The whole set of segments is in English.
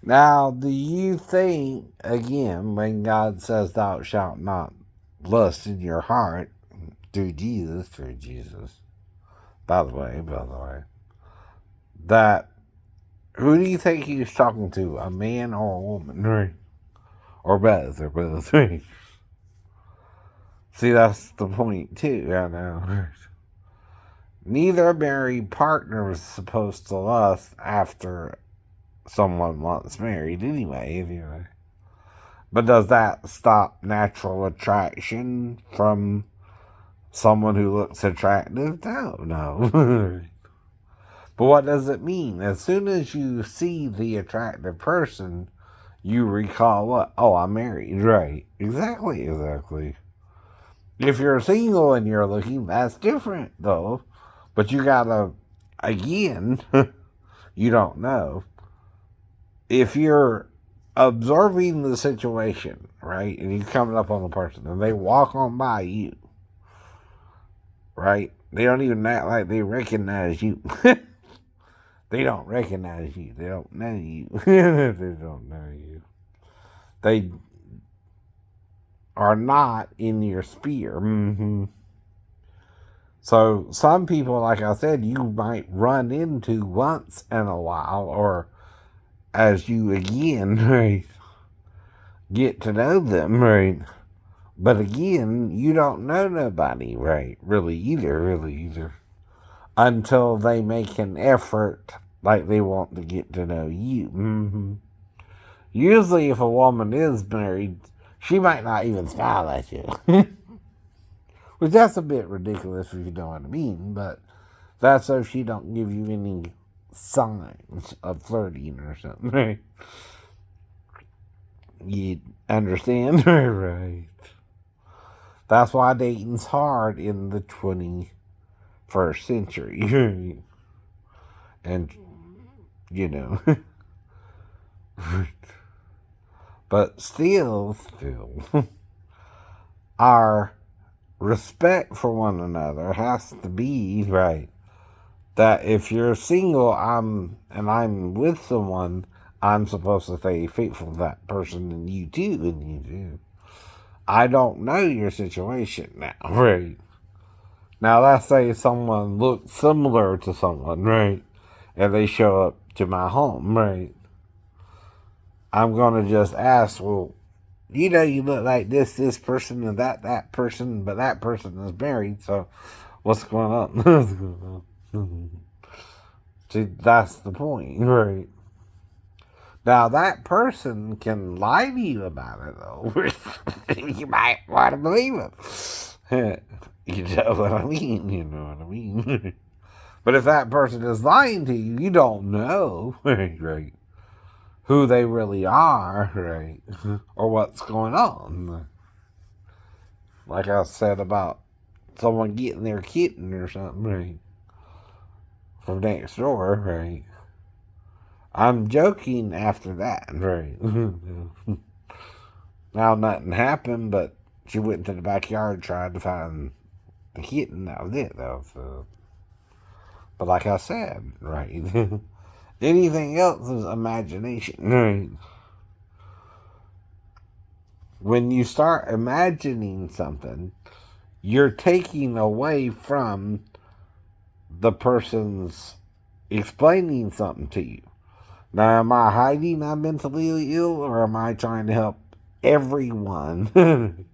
Now, do you think, again, when God says, thou shalt not lust in your heart, through Jesus, by the way, that, who do you think he's talking to, a man or a woman, right? Or both, right? See, that's the point, too, I know. Neither married partner is supposed to lust after someone once married anyway. But does that stop natural attraction from someone who looks attractive? No. But what does it mean? As soon as you see the attractive person, you recall what? Oh, I'm married. Right. Exactly. If you're single and you're looking, that's different, though. But you gotta, again, you don't know. If you're observing the situation, right, and you're coming up on a person and they walk on by you, right, they don't even act like they recognize you. They don't recognize you. They don't know you. They don't know you. They are not in your sphere. Mm-hmm. So some people, like I said, you might run into once in a while, or as you again right, get to know them, right? But again, you don't know nobody, right? Really either. Until they make an effort, like they want to get to know you. Mm-hmm. Usually, if a woman is married, she might not even smile at you. Which that's a bit ridiculous if you know what I mean, but that's so she don't give you any signs of flirting or something, right? You understand? Right. That's why dating's hard in the 21st century. And, you know, but still, our respect for one another has to be right. That if you're single, I'm with someone, I'm supposed to stay faithful to that person, and you too. I don't know your situation now, right? Now, let's say someone looks similar to someone, right? And they show up to my home, right? I'm going to just ask, well, you look like this person, and that person, but that person is married, so what's going on? What's going on? See, that's the point, right? Now, that person can lie to you about it, though. You might want to believe it. You know what I mean? You know what I mean? But if that person is lying to you, you don't know, right? Who they really are, right? Or what's going on. Like I said about someone getting their kitten or something, right? From next door, right? I'm joking after that, right? Now nothing happened, but she went to the backyard tried to find the kitten. That was it, though. So, but like I said, right? Anything else is imagination, right? When you start imagining something, you're taking away from the person's explaining something to you. Now, am I hiding I'm mentally ill, or am I trying to help everyone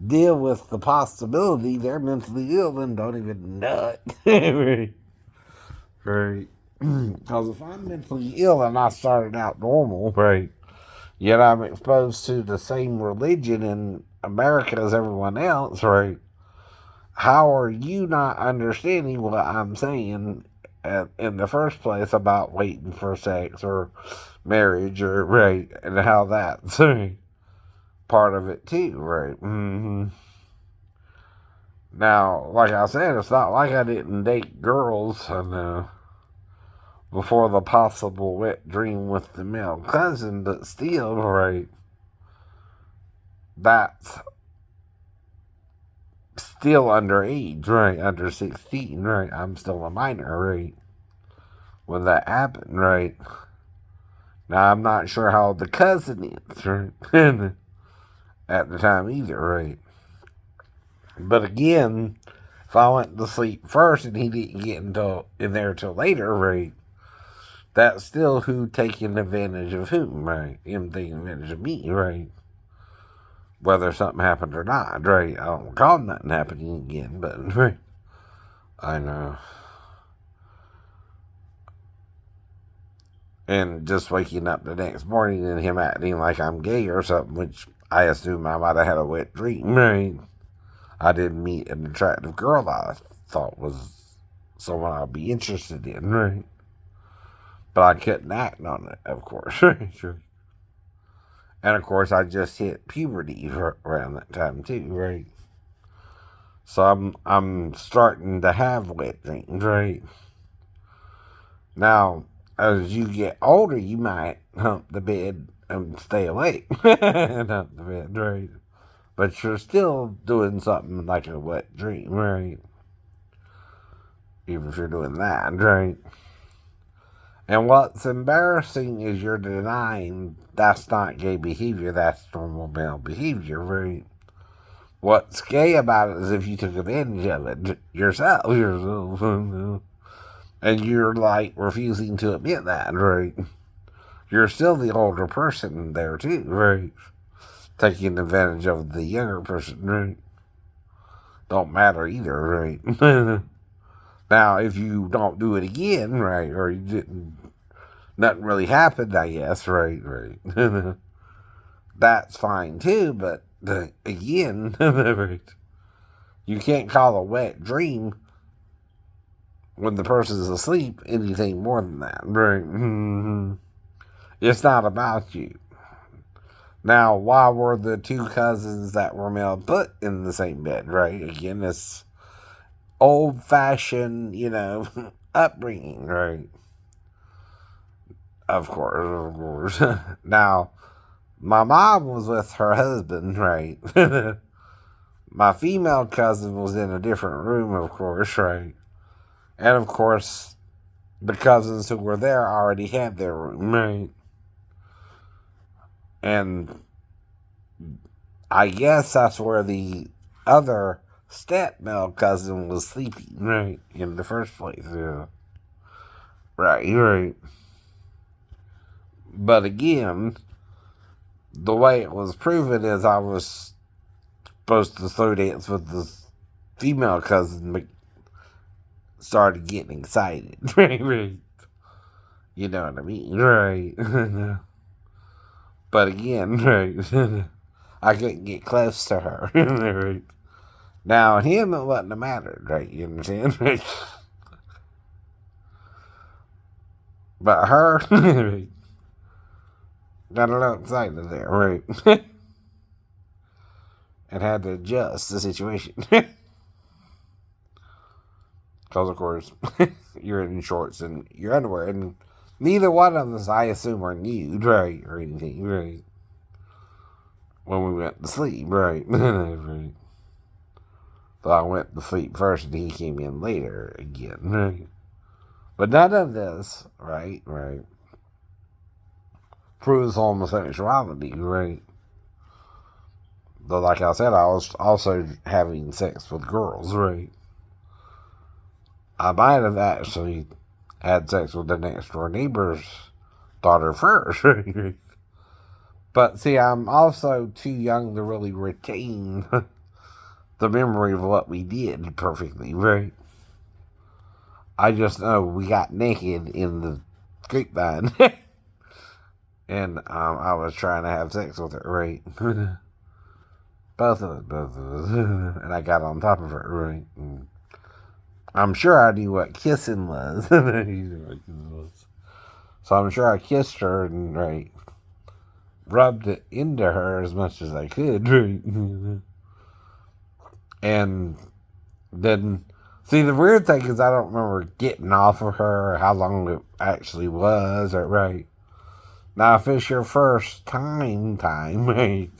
deal with the possibility they're mentally ill and don't even know it? Right. Because if I'm mentally ill and I started out normal, right, yet I'm exposed to the same religion in America as everyone else, right, how are you not understanding what I'm saying in the first place about waiting for sex or marriage, or right, and how that's part of it too, right? Mm-hmm. Now, like I said, it's not like I didn't date girls and before the possible wet dream with the male cousin, but still, right, that's still underage, right, under 16, right, I'm still a minor, right, when that happened, right, Now, I'm not sure how old the cousin is, right? At the time either, right? But again, if I went to sleep first and he didn't get in there till later, right? That's still who taking advantage of whom, right? Him taking advantage of me, right? Whether something happened or not, right? I don't recall nothing happening again, but right? I know. And just waking up the next morning and him acting like I'm gay or something, which I assume I might have had a wet dream, right? I didn't meet an attractive girl I thought was someone I'd be interested in, right? But I couldn't act on it, of course, right? Sure. And of course, I just hit puberty around that time too, right? So I'm starting to have wet dreams, right? Now, as you get older, you might hump the bed and stay awake and hump the bed, right? But you're still doing something like a wet dream, right? Even if you're doing that, right? And what's embarrassing is you're denying that's not gay behavior, that's normal male behavior, right? What's gay about it is if you took advantage of it yourself, and you're like refusing to admit that, right? You're still the older person there too, right? Taking advantage of the younger person, right? Don't matter either, right? Now, if you don't do it again, right, or you didn't, nothing really happened, I guess, right, right. That's fine too, but again, right, you can't call a wet dream when the person's asleep anything more than that, right? Mm-hmm. It's not about you. Now, why were the two cousins that were male put in the same bed, right? Again, it's old fashioned, upbringing, right? Of course. Now, my mom was with her husband, right? My female cousin was in a different room, of course, right? And of course, the cousins who were there already had their room, right? And I guess that's where the other step male cousin was sleeping, right? In the first place, yeah. Right, right. But again, the way it was proven is I was supposed to slow dance with the female cousin, but started getting excited. Right, right. You know what I mean? Right. But again, right. I couldn't get close to her. Right. Now, him, it wouldn't have mattered, right? You understand? Right. But her, right, got a little excited there, right? And had to adjust the situation. Because, of course, you're in shorts and your underwear, and neither one of us, I assume, are nude, right? Or anything, right? When we went to sleep, right? Right. So I went to sleep first and he came in later again, right? But none of this, right, right, proves homosexuality, right? Though, like I said, I was also having sex with girls, right? I might have actually had sex with the next door neighbor's daughter first, right? But see, I'm also too young to really retain the memory of what we did perfectly, right? I just know we got naked in the grapevine. And I was trying to have sex with her, right? Both of us. And I got on top of her, right? And I'm sure I knew what kissing was. So I'm sure I kissed her and, right, rubbed it into her as much as I could, right? And then, see, the weird thing is I don't remember getting off of her or how long it actually was, right? Now, if it's your first time, right?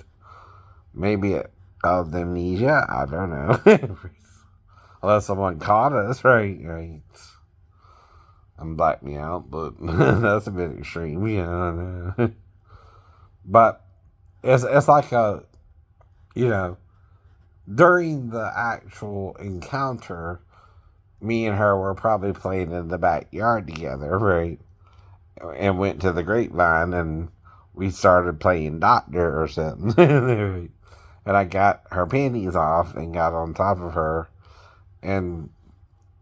Maybe it caused amnesia. I don't know. Unless someone caught us, right? Right. and black me out, but that's a bit extreme, yeah. But it's like you know, during the actual encounter, me and her were probably playing in the backyard together, right? And went to the grapevine and we started playing doctor or something. And I got her panties off and got on top of her and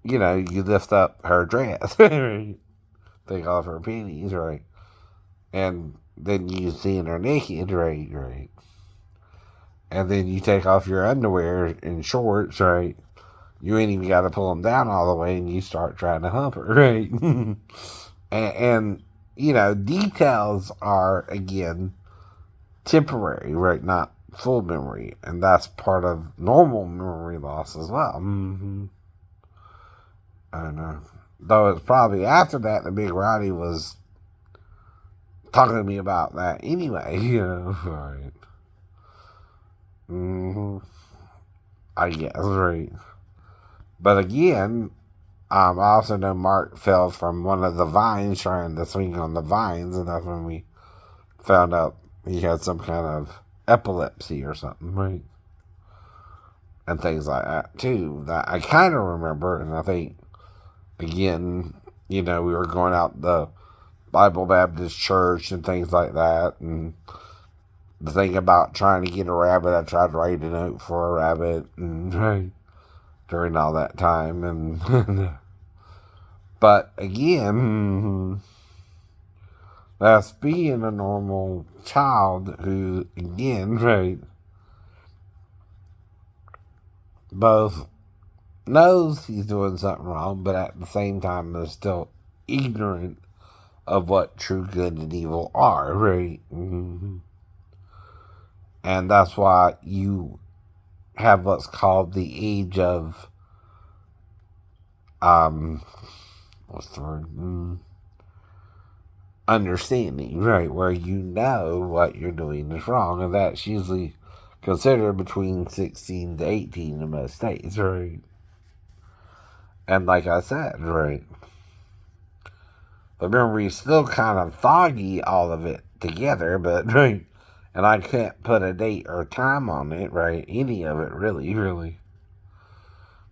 you lift up her dress. Right? Take off her panties, right? And then you see her naked, right, right. And then you take off your underwear and shorts, right? You ain't even got to pull them down all the way, and you start trying to hump her, right? and details are again temporary, right? Not full memory, and that's part of normal memory loss as well. I know. Though it's probably after that the Big Roddy was talking to me about that anyway, right? I guess, right. But again, I also know Mark fell from one of the vines trying to swing on the vines, and that's when we found out he had some kind of epilepsy or something, right? And things like that, too. That I kind of remember, and I think, again, we were going out the Bible Baptist Church and things like that, and the thing about trying to get a rabbit, I tried to write a note for a rabbit, and right, during all that time, and but again, that's being a normal child who, again, right, both knows he's doing something wrong, but at the same time is still ignorant of what true good and evil are, right? And that's why you have what's called the age of, what's the word? Understanding, right? Where you know what you're doing is wrong, and that's usually considered between 16 to 18 in most states, right? And like I said, right, the memory's still kind of foggy, all of it together, but right, and I can't put a date or time on it, right? Any of it, really, really.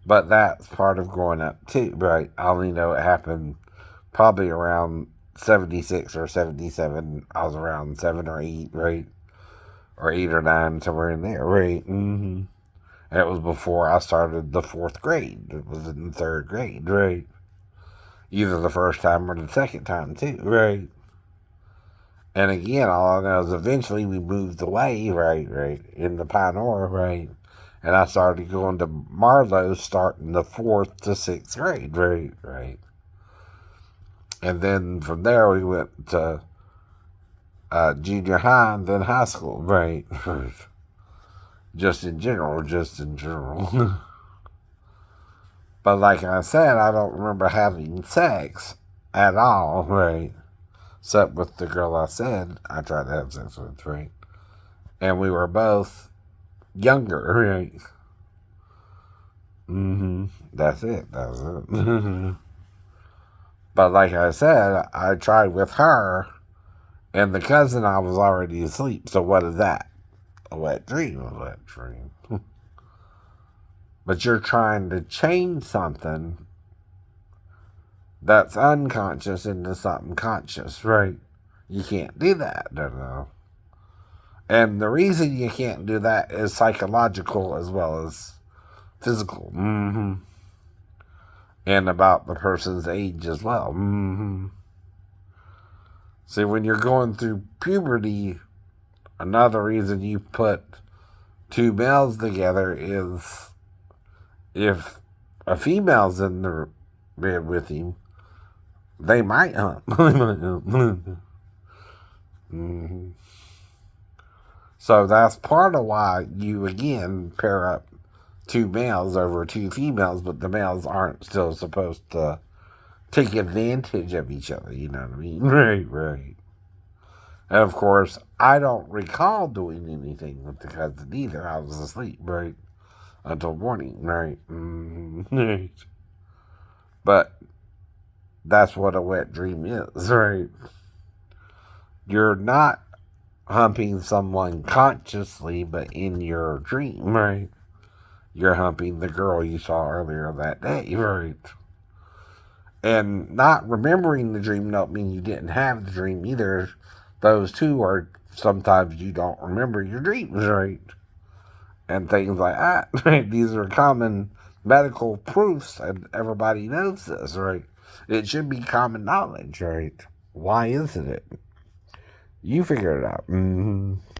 But that's part of growing up too, right? I only know it happened probably around 76 or 77. I was around 7 or 8, right? Or 8 or 9, somewhere in there, right? And it was before I started the 4th grade. It was in the 3rd grade, right? Either the first time or the second time, too, right? And again, all I know is eventually we moved away, right, in the Pioneer, right? And I started going to Marlowe starting the 4th to 6th grade, right. And then from there we went to junior high and then high school, right. just in general. But like I said, I don't remember having sex at all, right? Except with the girl I said I tried to have sex with, right? And we were both younger, right? That's it. But like I said, I tried with her, and the cousin I was already asleep. So what is that? A wet dream. But you're trying to change something that's unconscious into something conscious, right? You can't do that, no. And the reason you can't do that is psychological as well as physical. And about the person's age as well. See, when you're going through puberty, another reason you put two males together is if a female's in the bed with him, they might hump. So that's part of why you, again, pair up two males over two females, but the males aren't still supposed to take advantage of each other, you know what I mean? Right. And of course, I don't recall doing anything with the cousin either. I was asleep, right? Until morning, right? Right. But That's what a wet dream is, right? You're not humping someone consciously, but in your dream, right? You're humping the girl you saw earlier that day, right? And not remembering the dream don't mean you didn't have the dream either. Those two are sometimes you don't remember your dreams, right? And things like that. Right? These are common medical proofs, and everybody knows this, right? It should be common knowledge, right? Why isn't it? You figure it out. Mm-hmm.